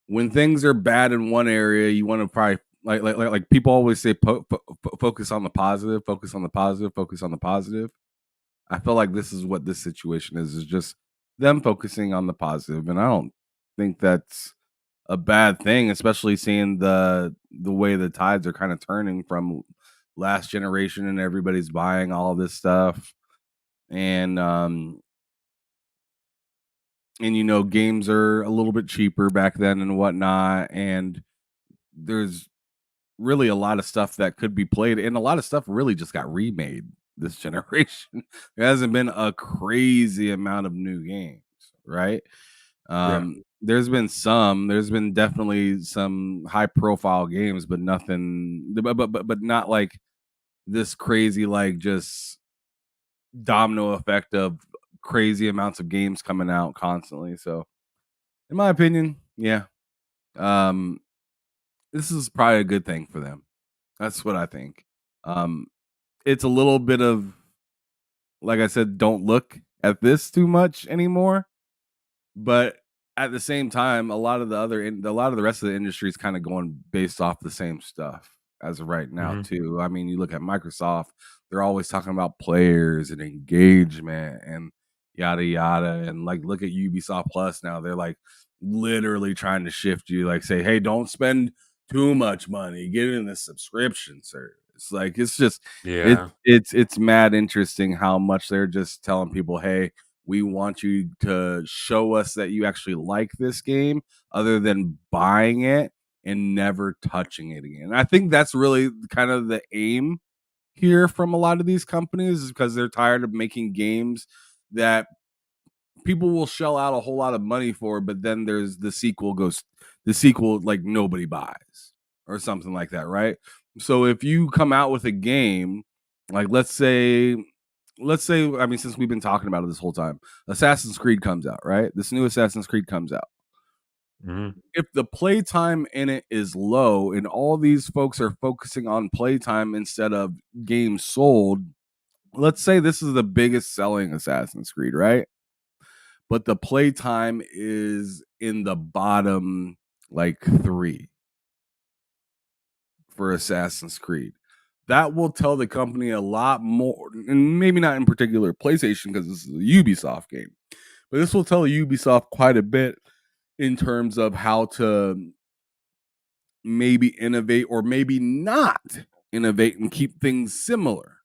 when things are bad in one area, you want to probably like people always say, focus on the positive, focus on the positive, focus on the positive. I feel like this is what this situation is just them focusing on the positive, and I don't think that's a bad thing, especially seeing the way the tides are kind of turning from last generation, and everybody's buying all this stuff, and games are a little bit cheaper back then and whatnot, and there's really a lot of stuff that could be played, and a lot of stuff really just got remade this generation. There hasn't been a crazy amount of new games, right? There's been definitely some high profile games, but nothing, but not like this crazy, like just domino effect of crazy amounts of games coming out constantly. So in my opinion, yeah, this is probably a good thing for them. That's what I think. It's a little bit of, like I said, don't look at this too much anymore. But at the same time, a lot of the rest of the industry is kind of going based off the same stuff as of right now Mhm. too. I mean, you look at Microsoft; they're always talking about players and engagement and yada yada. And like, look at Ubisoft Plus now; they're like literally trying to shift you, like say, "Hey, don't spend too much money. Get in the subscription service." Like, it's just Yeah. it's mad interesting how much they're just telling people, "Hey, we want you to show us that you actually like this game other than buying it and never touching it again." I think that's really kind of the aim here from a lot of these companies, is because they're tired of making games that people will shell out a whole lot of money for, but then there's the sequel like nobody buys or something like that, right? So if you come out with a game, like let's say, I mean, since we've been talking about it this whole time, Assassin's Creed comes out, right? This new Assassin's Creed comes out. Mhm. If the playtime in it is low and all these folks are focusing on playtime instead of games sold, let's say this is the biggest selling Assassin's Creed, right? But the playtime is in the bottom like 3 for Assassin's Creed. That will tell the company a lot more, and maybe not in particular PlayStation because this is a Ubisoft game, but this will tell Ubisoft quite a bit in terms of how to maybe innovate or maybe not innovate and keep things similar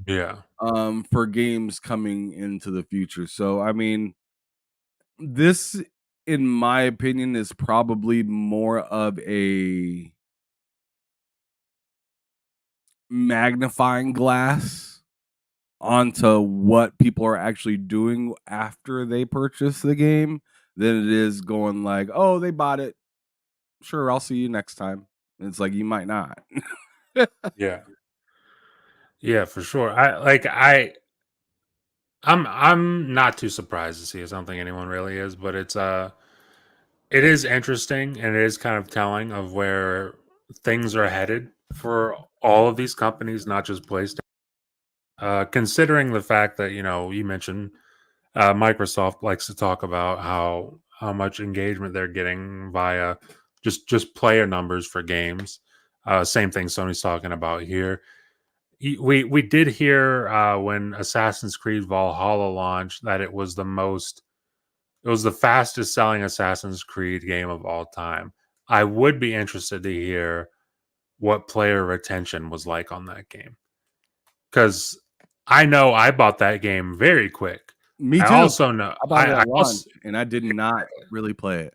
Yeah. for games coming into the future. So, I mean, this, in my opinion, is probably more of a magnifying glass onto what people are actually doing after they purchase the game than it is going like, "Oh, they bought it. Sure, I'll see you next time." And it's like, you might not. Yeah. Yeah, for sure. I'm not too surprised to see it. I don't think anyone really is, but it is interesting and it is kind of telling of where things are headed for all of these companies, not just PlayStation. Considering the fact that you mentioned Microsoft likes to talk about how much engagement they're getting via just player numbers for games. Same thing Sony's talking about here. We did hear when Assassin's Creed Valhalla launched that it was the fastest selling Assassin's Creed game of all time. I would be interested to hear what player retention was like on that game because I know I bought that game very quick. Me I too. also know I bought it I at launch also and I did not really play it.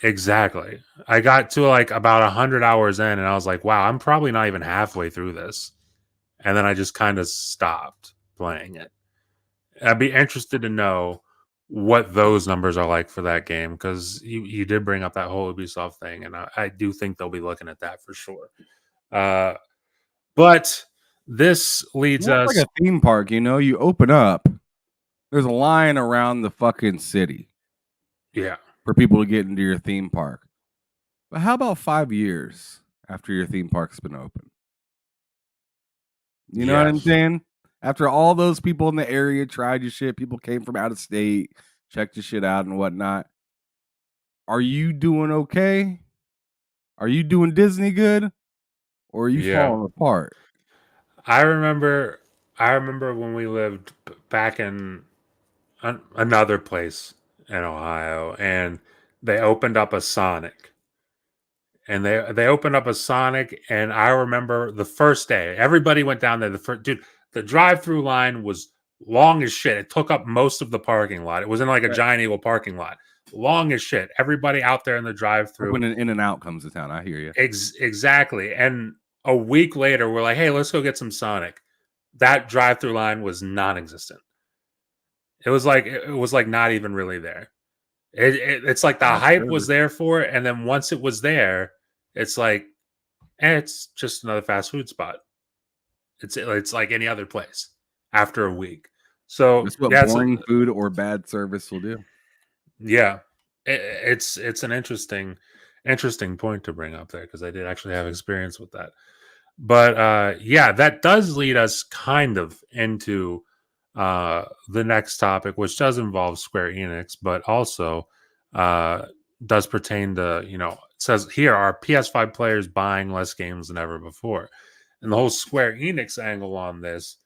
exactly. I got to like about 100 hours in, and I was like, "Wow, I'm probably not even halfway through this." And then I just kind of stopped playing it. I'd be interested to know what those numbers are like for that game because you did bring up that whole Ubisoft thing, and I do think they'll be looking at that for sure. Uh, but this leads Well, it's us, like a theme park, you open up, there's a line around the fucking city yeah, for people to get into your theme park. But how about 5 years after your theme park's been open? You know what I'm yes, saying? After all those people in the area tried your shit, people came from out of state, checked your shit out and whatnot. Are you doing okay? Are you doing Disney good? Or are you yeah. falling apart? I remember, I remember when we lived back in another place in Ohio, and they opened up a Sonic. And they opened up a Sonic, and I remember the first day, everybody went down there. The first dude, the drive-through line was long as shit. It took up most of the parking lot. It was in like a Right. giant eagle parking lot, long as shit. Everybody out there in the Like drive-through, when an In-N-Out comes to town, I hear you. exactly. And a week later, we're like, hey, let's go get some Sonic. That drive-through line was non-existent. It was like not even really there. It's like the That's hype was crazy. there for it, and then once it was there, it's like it's just another fast food spot. It's like any other place after a week. So That's what yeah, boring food or bad service will do. yeah, it's an interesting Interesting point to bring up there because I did actually have experience with that. But yeah, that does lead us kind of into the next topic, which does involve Square Enix, but also does pertain to, it says here are PS5 players buying less games than ever before. And the whole Square Enix angle on this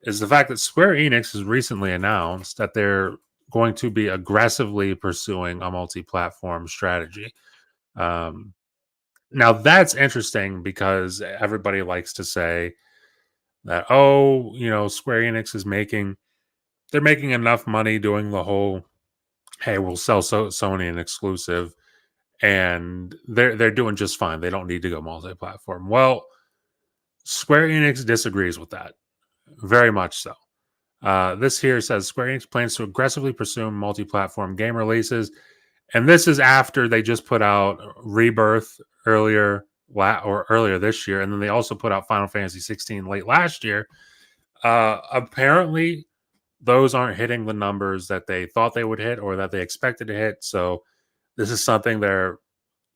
is the fact that Square Enix has recently announced that they're going to be aggressively pursuing a multi-platform strategy. Now that's interesting because everybody likes to say that, Square Enix is they're making enough money doing the whole, hey, we'll sell Sony an exclusive, and they're doing just fine. They don't need to go multi-platform. Well, Square Enix disagrees with that very much so. This here says Square Enix plans to aggressively pursue multi-platform game releases, and this is after they just put out Rebirth earlier this year, and then they also put out Final Fantasy 16 late last year. Apparently, those aren't hitting the numbers that they thought they would hit or that they expected to hit. So this is something they're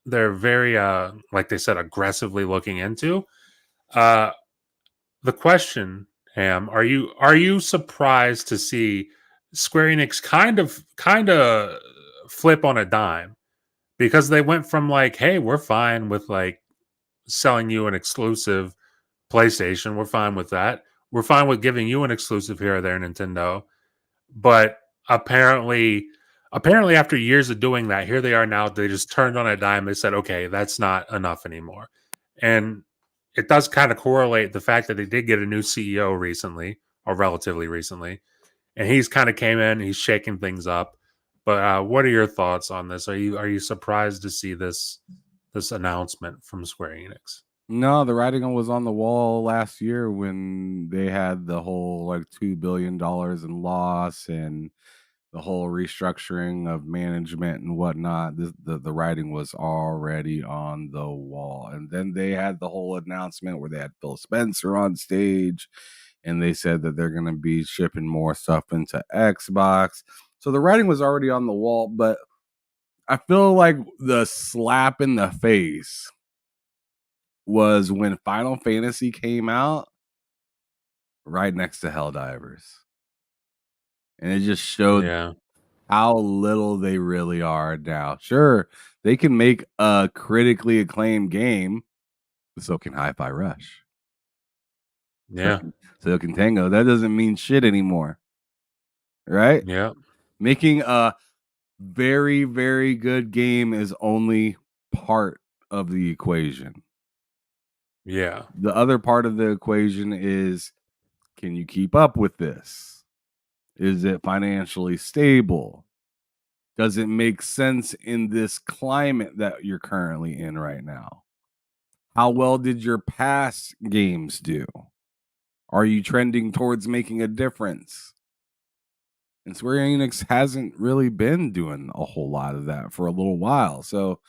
very like they said, aggressively looking into. The question, Ham, are you surprised to see Square Enix kind of flip on a dime? Because they went from like, hey, we're fine with like selling you an exclusive PlayStation. We're fine with that. We're fine with giving you an exclusive here or there, Nintendo. But apparently after years of doing that, here they are now. They just turned on a dime. They said, okay, that's not enough anymore. And it does kind of correlate the fact that they did get a new CEO recently, or relatively recently, and he's kind of came in, he's shaking things up. But what are your thoughts on this? Are you surprised to see this announcement from Square Enix? No, the writing was on the wall last year when they had the whole like $2 billion in loss and the whole restructuring of management and whatnot. The writing was already on the wall. And then they had the whole announcement where they had Phil Spencer on stage and they said that they're going to be shipping more stuff into Xbox. So the writing was already on the wall, but I feel like the slap in the face was when Final Fantasy came out right next to Helldivers. And it just showed how little they really are now. Sure, they can make a critically acclaimed game, but so can Hi-Fi Rush. Yeah. So can Tango. That doesn't mean shit anymore. Right? Yeah. Making a very, very good game is only part of the equation. Yeah. The other part of the equation is, can you keep up with this? Is it financially stable? Does it make sense in this climate that you're currently in right now? How well did your past games do? Are you trending towards making a difference? And Square Enix hasn't really been doing a whole lot of that for a little while. So,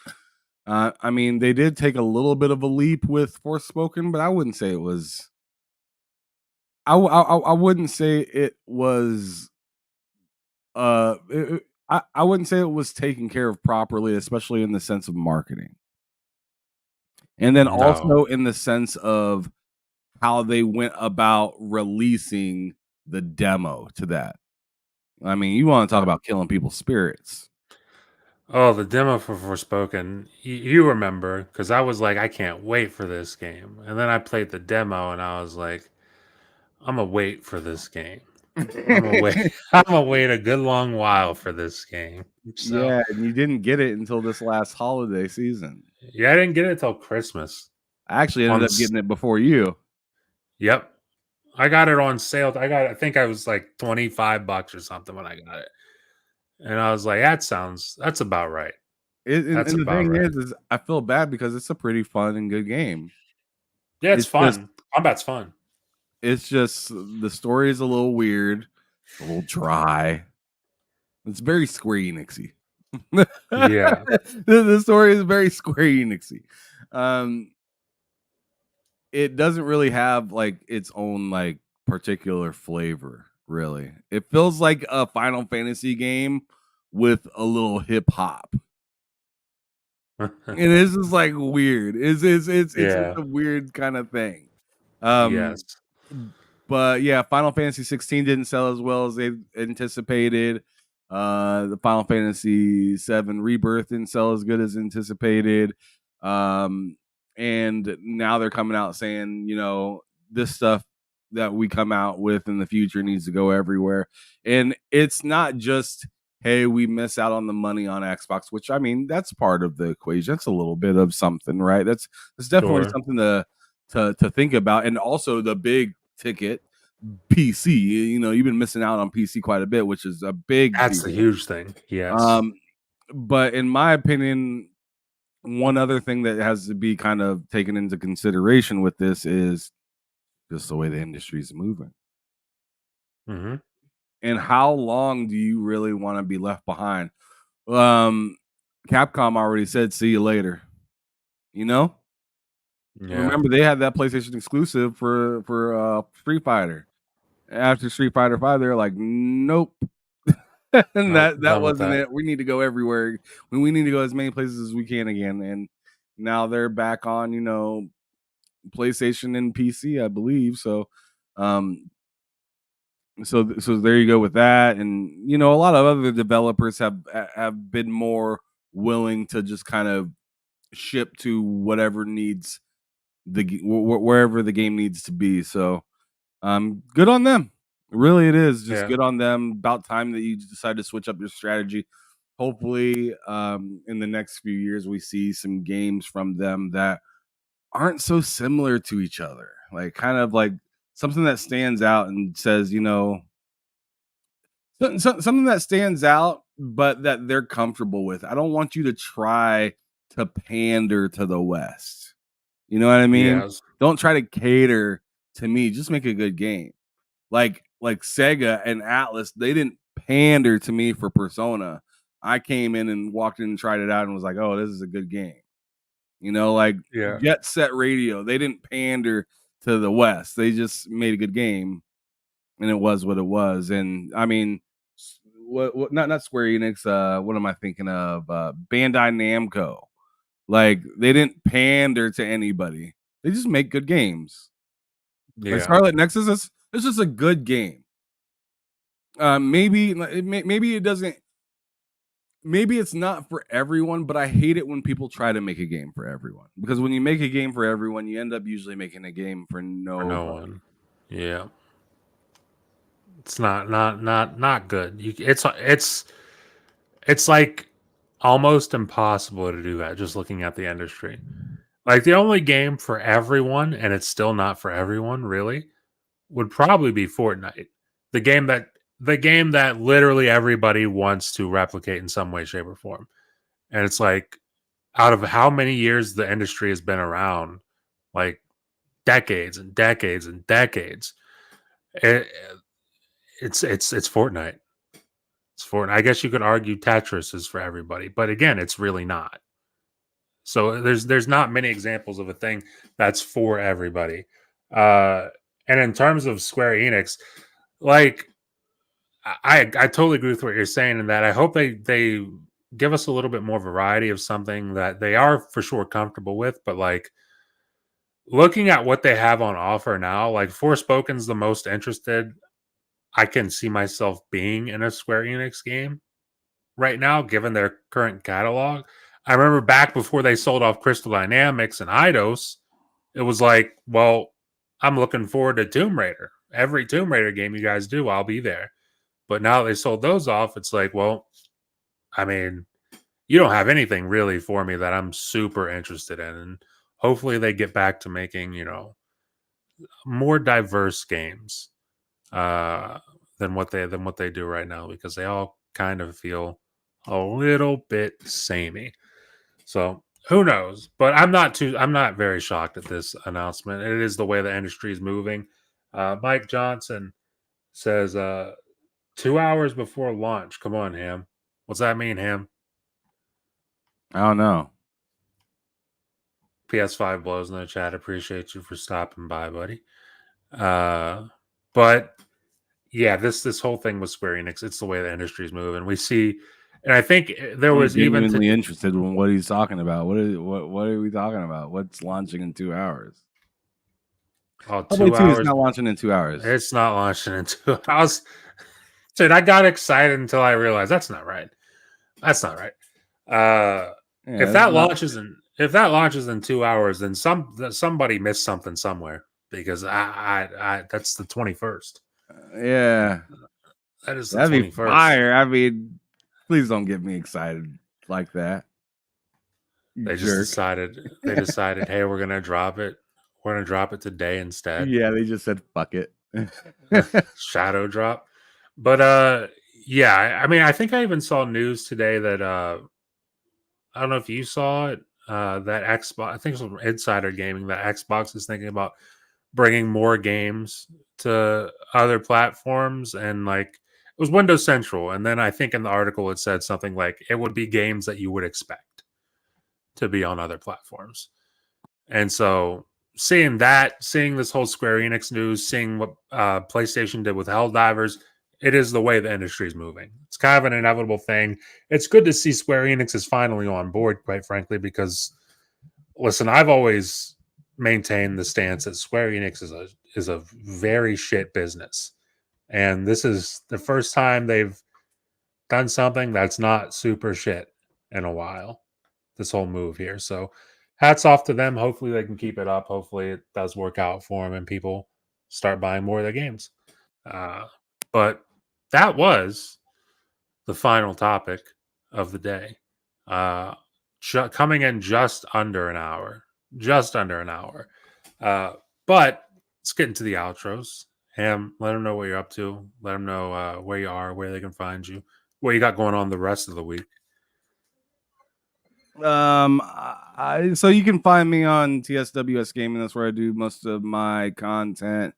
I mean, they did take a little bit of a leap with Forspoken, but I wouldn't say it was. I wouldn't say it was. I wouldn't say it was taken care of properly, especially in the sense of marketing. And then also in the sense of how they went about releasing the demo to that. I mean, you want to talk about killing people's spirits. Oh, the demo for Forspoken. You remember, because I was like, I can't wait for this game. And then I played the demo and I was like, I'm going to wait for this game. I'm gonna wait a good long while for this game. So, yeah, and you didn't get it until this last holiday season. Yeah, I didn't get it until Christmas. I actually ended up getting it before you. Yep. I got it on sale. I think I was like $25 or something when I got it. And I was like, that's about right. And the thing is I feel bad because it's a pretty fun and good game. Yeah, it's fun. Combat's fun. It's just the story is a little weird, a little dry. It's very Square Enixy. Yeah. The story is very Square Enixy. It doesn't really have like its own like particular flavor, really. It feels like a Final Fantasy game with a little hip hop. And it's just like weird. It's just Yeah. a weird kind of thing. Um, Yes. but yeah, Final Fantasy 16 didn't sell as well as they anticipated. The Final Fantasy 7 Rebirth didn't sell as good as anticipated. And now they're coming out saying, this stuff that we come out with in the future needs to go everywhere. And it's not just, hey, we miss out on the money on Xbox, which I mean, that's part of the equation. That's a little bit of something, right? That's definitely Sure. something to think about. And also the big ticket PC. You've been missing out on PC quite a bit, which is a big That's the deal. huge thing. Yes. But in my opinion, one other thing that has to be kind of taken into consideration with this is just the way the industry is moving. Mm-hmm. And how long do you really want to be left behind? Capcom already said, see you later. Yeah. Remember they had that PlayStation exclusive for Street Fighter. After Street Fighter 5, they're like, nope. And Nope, that done with wasn't that. it. We need to go everywhere. We need to go as many places as we can again. And now they're back on, PlayStation and PC, I believe. So so there you go with that. And a lot of other developers have been more willing to just kind of ship to whatever needs wherever the game needs to be. So good on them. Really, it is just good on them. About time that you decide to switch up your strategy. Hopefully, in the next few years, we see some games from them that aren't so similar to each other. Like kind of like something that stands out and says, something that stands out, but that they're comfortable with. I don't want you to try to pander to the West. You know what I mean? Yes. Don't try to cater to me. Just make a good game. Like Sega and Atlas, they didn't pander to me for Persona. I came in and walked in and tried it out and was like, oh, this is a good game. Yeah. Jet Set Radio, they didn't pander to the West. They just made a good game, and it was what it was. And I mean, what not Square Enix, what am I thinking of? Bandai Namco. Like they didn't pander to anybody. They just make good games. Yeah. Like Scarlet Nexus it's just a good game. Maybe it doesn't. Maybe it's not for everyone, but I hate it when people try to make a game for everyone. Because when you make a game for everyone, you end up usually making a game for nobody. no one. Yeah. It's not good. It's like almost impossible to do that just looking at the industry. Like the only game for everyone, and it's still not for everyone, really, would probably be Fortnite. The game that literally everybody wants to replicate in some way, shape, or form. And it's like, out of how many years the industry has been around, like decades and decades and decades, it's Fortnite. It's Fortnite. I guess you could argue Tetris is for everybody, but again, it's really not. So there's not many examples of a thing that's for everybody. And in terms of Square Enix, like I totally agree with what you're saying in that I hope they give us a little bit more variety of something that they are for sure comfortable with, but like looking at what they have on offer now, like Forspoken's the most interested I can see myself being in a Square Enix game right now, given their current catalog. I remember back before they sold off Crystal Dynamics and Eidos, it was like, well, I'm looking forward to Tomb Raider. Every Tomb Raider game you guys do, I'll be there. But now they sold those off, it's like, well, I mean, you don't have anything really for me that I'm super interested in. And hopefully they get back to making, more diverse games than what they do right now, because they all kind of feel a little bit samey. So who knows? But I'm not very shocked at this announcement. It is the way the industry is moving. Mike Johnson says 2 hours before launch. Come on, Ham. What's that mean, Ham? I don't know. PS5 blows in the chat. Appreciate you for stopping by, buddy. But yeah, this whole thing with Square Enix, it's the way the industry is moving. We see And I think there I'm was even genuinely interested in what he's talking about. What are we talking about? What's launching in 2 hours? oh, Hellblade 2 is 2 hours. not launching in 2 hours. It's not launching in 2 hours. Dude, I got excited until I realized that's not right. That's not right. Yeah, If that launches in 2 hours, then somebody missed something somewhere because I that's the 21st. yeah, That is the that'd be 21st. fire. I mean, please don't get me excited like that. You They jerk. decided, hey, we're gonna drop it. We're gonna drop it today instead. Yeah, they just said fuck it. Shadow drop. But yeah, I mean, I think I even saw news today that I don't know if you saw it. That Xbox, I think it was from Insider Gaming, that Xbox is thinking about bringing more games to other platforms, and like it was Windows Central, and then I think in the article it said something like it would be games that you would expect to be on other platforms. And so seeing this whole Square Enix news, seeing what PlayStation did with Helldivers, it is the way the industry is moving. It's kind of an inevitable thing. It's good to see Square Enix is finally on board, quite frankly, because listen, I've always maintained the stance that Square Enix is a very shit business. And this is the first time they've done something that's not super shit in a while. This whole move here. So hats off to them. Hopefully they can keep it up. Hopefully it does work out for them and people start buying more of their games. But that was the final topic of the day. Coming in just under an hour. Just under an hour. But let's get into the outros. Ham, let them know what you're up to. Let them know where you are, where they can find you, what you got going on the rest of the week. So you can find me on TSWS Gaming. That's where I do most of my content.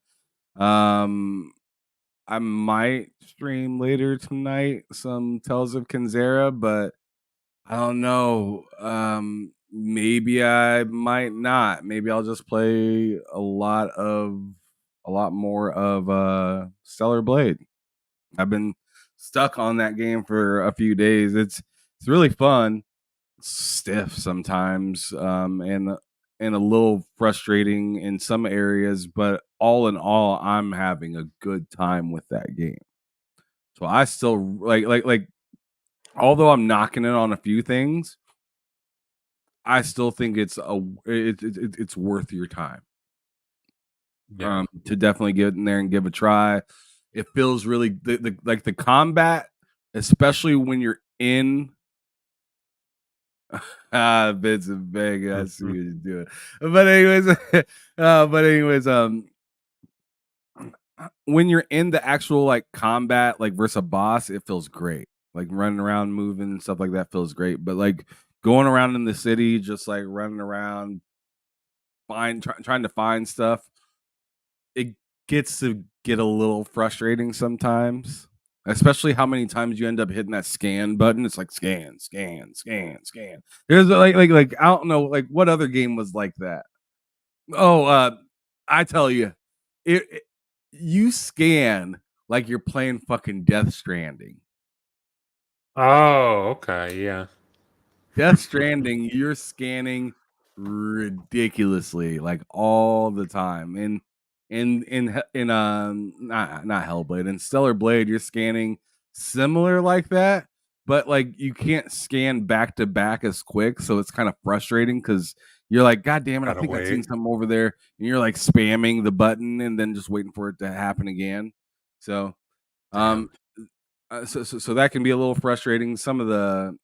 I might stream later tonight some Tales of Kenzera, but I don't know. Maybe I might not. Maybe I'll just play a lot more of Stellar Blade. I've been stuck on that game for a few days. It's really fun. It's stiff sometimes, and a little frustrating in some areas, but all in all, I'm having a good time with that game. So I still like although I'm knocking it on a few things, I still think it's worth your time. Yeah. To definitely get in there and give a try. It feels really the combat, especially when you're in bits and bag. I see what you're doing. But anyways, when you're in the actual like combat, like versus a boss, it feels great. Like running around, moving and stuff like that feels great. But like going around in the city, just like running around, trying to find stuff, it gets to get a little frustrating sometimes. Especially how many times you end up hitting that scan button. It's like scan. There's like I don't know, like what other game was like that? Oh, I tell you, you scan like you're playing fucking Death Stranding. Oh, okay, yeah. Death Stranding, you're scanning ridiculously, like all the time. And not Hellblade, in Stellar Blade, you're scanning similar like that, but like you can't scan back to back as quick, so it's kind of frustrating because you're like, God damn it, I Gotta think I've seen wait. something over there, and you're like spamming the button and then just waiting for it to happen again. So Damn. so that can be a little frustrating. Some of the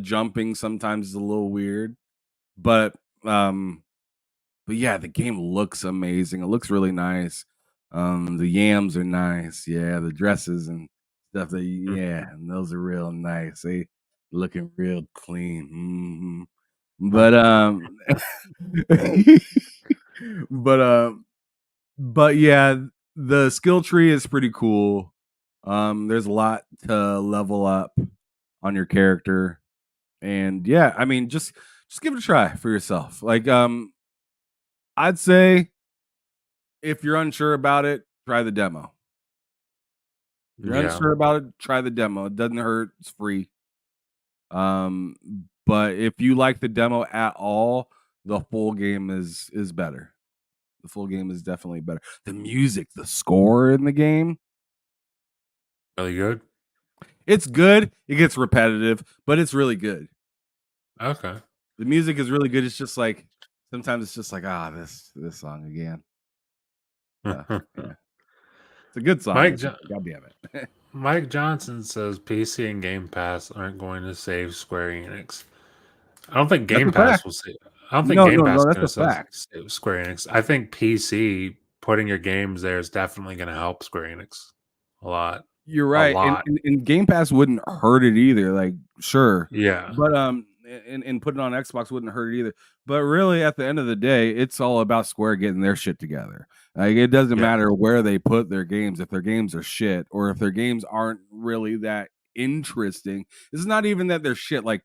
jumping sometimes is a little weird, but yeah, the game looks amazing. It looks really nice. The yams are nice. Yeah, the dresses and stuff and those are real nice. They looking real clean. But but but yeah, the skill tree is pretty cool. There's a lot to level up on your character. And yeah, I mean, just give it a try for yourself. Like, I'd say if you're unsure about it, try the demo. If you're Yeah. unsure about it, try the demo. It doesn't hurt. It's free. But if you like the demo at all, the full game is better. The full game is definitely better. The music, the score in the game, Really good. it's good. It gets repetitive, but it's really good. Okay. The music is really good. It's just like sometimes it's just like this song again. Yeah. It's a good song. God damn it. Mike Johnson says PC and Game Pass aren't going to save Square Enix. I don't think Game Pass will save. I don't think Game Pass is going to save Square Enix. I think PC putting your games there is definitely going to help Square Enix a lot. You're right. A lot. And Game Pass wouldn't hurt it either. Like, sure. Yeah. But and putting it on Xbox wouldn't hurt it either. But really, at the end of the day, it's all about Square getting their shit together. Like, it doesn't matter where they put their games. If their games are shit, or if their games aren't really that interesting, it's not even that they're shit. Like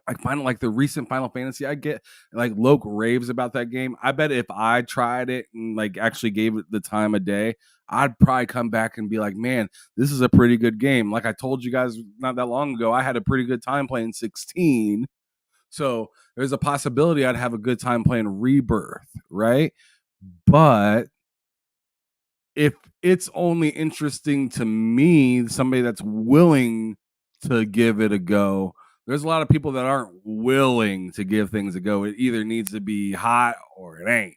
the recent Final Fantasy, I get like Loke raves about that game. I bet if I tried it and like actually gave it the time of day, I'd probably come back and be like, man, this is a pretty good game. Like I told you guys not that long ago, I had a pretty good time playing 16. So there's a possibility I'd have a good time playing Rebirth, right? But if it's only interesting to me, somebody that's willing to give it a go, there's a lot of people that aren't willing to give things a go. It either needs to be hot or it ain't,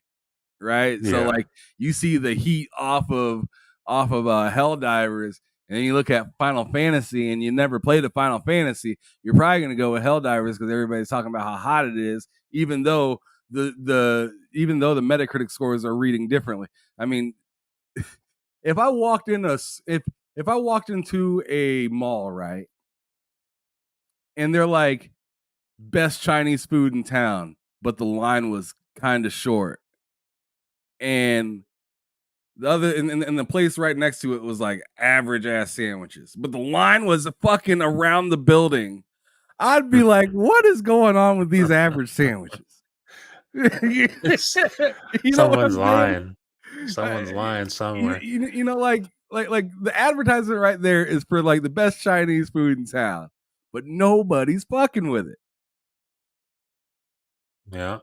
right? Yeah. So like you see the heat off of Helldivers, and then you look at Final Fantasy and you never played a Final Fantasy, you're probably going to go with Helldivers because everybody's talking about how hot it is, even though the Metacritic scores are reading differently. I mean, if I walked into a mall, right, and they're like best Chinese food in town, but the line was kind of short, and the other and the place right next to it was like average ass sandwiches, but the line was fucking around the building, I'd be like, what is going on with these average sandwiches? You know Someone's lying. Someone's lying somewhere. You know, like the advertisement right there is for like the best Chinese food in town, but nobody's fucking with it. Yeah,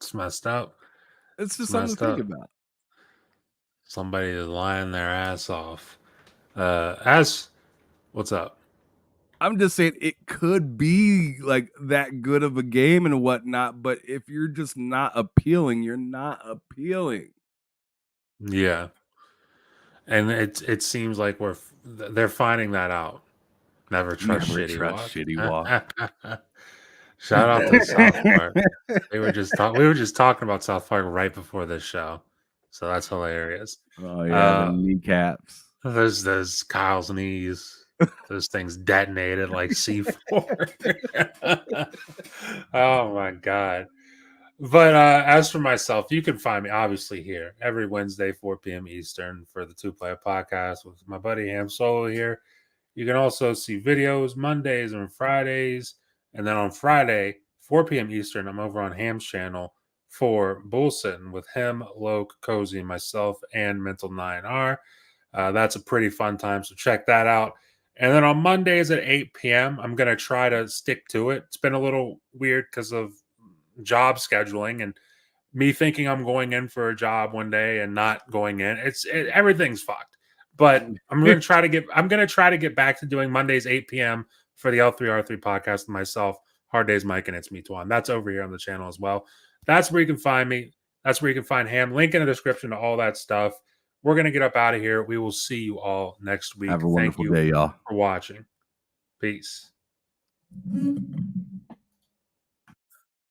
it's messed up. It's just something to think about. Somebody is lying their ass off. What's up? I'm just saying it could be like that good of a game and whatnot, but if you're just not appealing, you're not appealing. Yeah, and it seems like they're finding that out. Never trust Shitty Walk. Shout out to South Park. We were just talking about South Park right before this show, so that's hilarious. Oh yeah, the kneecaps. There's Kyle's knees. Those things detonated like C4. Oh my god. But as for myself, you can find me obviously here every Wednesday, 4 p.m. Eastern for the Two Player Podcast with my buddy Ham Solo here. You can also see videos Mondays and Fridays. And then on Friday, 4 p.m. Eastern, I'm over on Ham's channel for Bullsitting with him, Loke, Cozy, myself, and Mental 9R. That's a pretty fun time, so check that out. And then on Mondays at 8 p.m., I'm going to try to stick to it. It's been a little weird because of job scheduling and me thinking I'm going in for a job one day and not going in. Everything's fucked. But I'm going to try to get back to doing Mondays 8 p.m. for the L3R3 podcast with myself, Hard Days Mike, and it's me Twan. That's over here on the channel as well. That's where you can find me. That's where you can find Ham. Link in the description to all that stuff. We're going to get up out of here. We will see you all next week. Have a wonderful day, y'all. For watching. Peace.